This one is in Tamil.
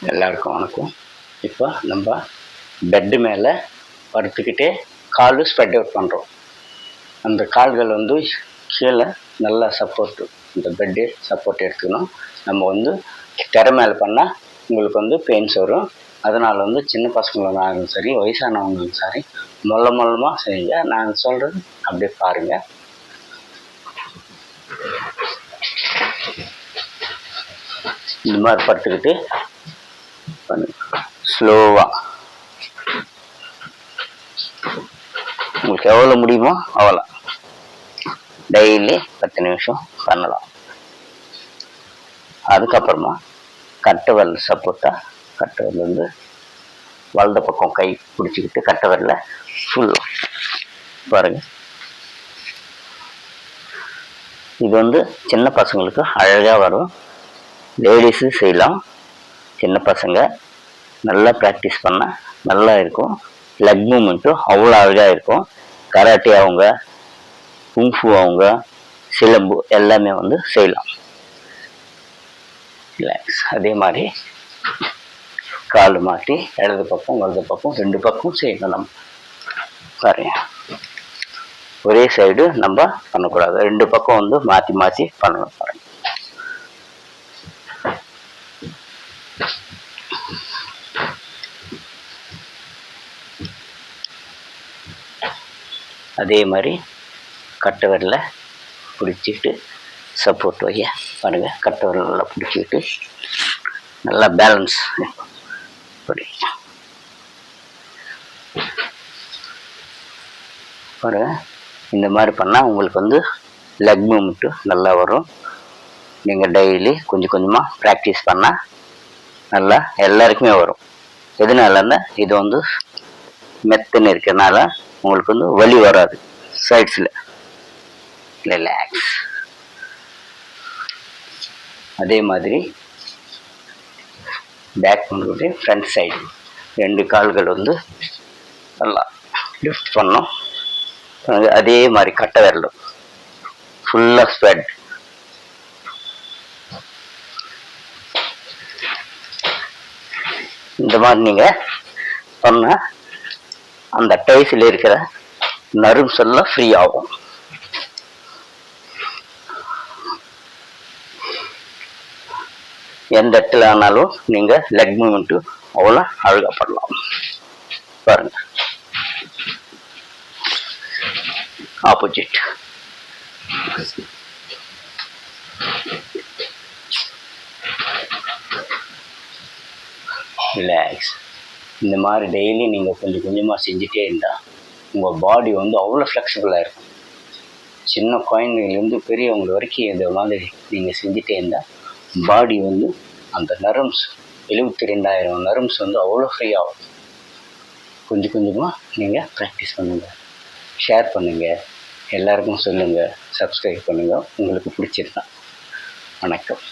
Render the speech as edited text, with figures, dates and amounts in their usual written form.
எல்லாருக்கும் வணக்கம். இப்போ நம்ம பெட்டு மேலே படுத்துக்கிட்டே கால் ஸ்ப்ரெட் அவுட் பண்ணுறோம். அந்த கால்கள் வந்து கீழே நல்லா சப்போர்ட்டு, இந்த பெட்டு சப்போர்ட் எடுத்துக்கணும். நம்ம வந்து திரை மேலே பண்ணால் உங்களுக்கு வந்து பெயின்ஸ் வரும். அதனால் வந்து சின்ன பசங்களாலும் சரி, வயசானவங்களும் சரி, மொல்லமாக செய்யுங்க. நான் சொல்கிறது அப்படியே பாருங்கள். இந்த மாதிரி படுத்துக்கிட்டு ஸ்லோவாக உங்களுக்கு எவ்வளோ முடியுமோ அவ்வளோ டெய்லி 10 நிமிஷம் பண்ணலாம். அதுக்கப்புறமா கட்டை விரல் சப்போர்ட்டாக, கட்டை விரல் வந்து வலது பக்கம் கை பிடிச்சிக்கிட்டு கட்டை விரல ஃபுல்லாக பாருங்கள். இது வந்து சின்ன பசங்களுக்கு அழகாக வரும். லேடிஸு செய்யலாம். சின்ன பசங்க நல்லா ப்ராக்டிஸ் பண்ணால் நல்லா இருக்கும். லெக் மூமெண்ட்டும் அவ்வளோ அழகாக இருக்கும். கராட்டே அவங்க, குங்ஃபு அவங்க, சிலம்பு எல்லாமே வந்து செய்யலாம். ரிலாக்ஸ். அதே மாதிரி கால் மாற்றி இடது பக்கம் வலது பக்கம் 2 பக்கம் செய்யணும். நம்ம பாருங்க, ஒரே சைடு நம்ம பண்ணக்கூடாது, 2 பக்கம் வந்து மாற்றி மாற்றி பண்ணணும். பாருங்க, அதே மாதிரி கட்டை விரல பிடிச்சிக்கிட்டு சப்போர்ட் வைய பாருங்கள். கட்டை விரல நல்லா பிடிச்சிக்கிட்டு நல்லா பேலன்ஸ் படி பாருங்கள். இந்த மாதிரி பண்ணால் உங்களுக்கு வந்து லெக் மூமெண்ட்டு நல்லா வரும். நீங்கள் டெய்லி கொஞ்சம் கொஞ்சமாக ப்ராக்டிஸ் பண்ணால் நல்லா எல்லாருக்குமே வரும். எதனாலன்னா இது வந்து மெத்துன்னு இருக்கிறதுனால உங்களுக்கு வந்து வலி வராது. சைட்ஸில் ரிலாக்ஸ். அதே மாதிரி பேக் பண்ணிட்டு ஃப்ரண்ட் சைடு 2 கால்கள் வந்து நல்லா லிஃப்ட் பண்ணோம். அதே மாதிரி கட்டை விரலும் ஃபுல்லாக ஸ்ப்ரெட். இந்த மாதிரி நீங்கள் பண்ணால் அந்த டைஸில் இருக்கிற நர்வ்ஸ் எல்லாம் ஃப்ரீ ஆகும். எந்த இடத்துல ஆனாலும் நீங்கள் லெக் மூமெண்ட்டு அவ்வளோ அழகாக பண்ணலாம். பாருங்க, ஆப்போசிட். ரிலாக்ஸ். இந்த மாதிரி டெய்லி நீங்கள் கொஞ்சம் கொஞ்சமாக செஞ்சுட்டே இருந்தால் உங்கள் பாடி வந்து அவ்வளோ ஃப்ளெக்சிபிளாக இருக்கும். சின்ன குழந்தைங்கலேருந்து பெரியவங்க வரைக்கும் இந்த மாதிரி நீங்கள் செஞ்சுட்டே இருந்தால் பாடி வந்து அந்த நரம்ஸ் 72,000 நரம்ஸ் வந்து அவ்வளோ ஃப்ரீ ஆகும். கொஞ்சம் கொஞ்சமாக நீங்கள் ப்ராக்டிஸ் பண்ணுங்கள், ஷேர் பண்ணுங்கள், எல்லாருக்கும் சொல்லுங்கள், சப்ஸ்கிரைப் பண்ணுங்கள் உங்களுக்கு பிடிச்சிருந்தா. வணக்கம்.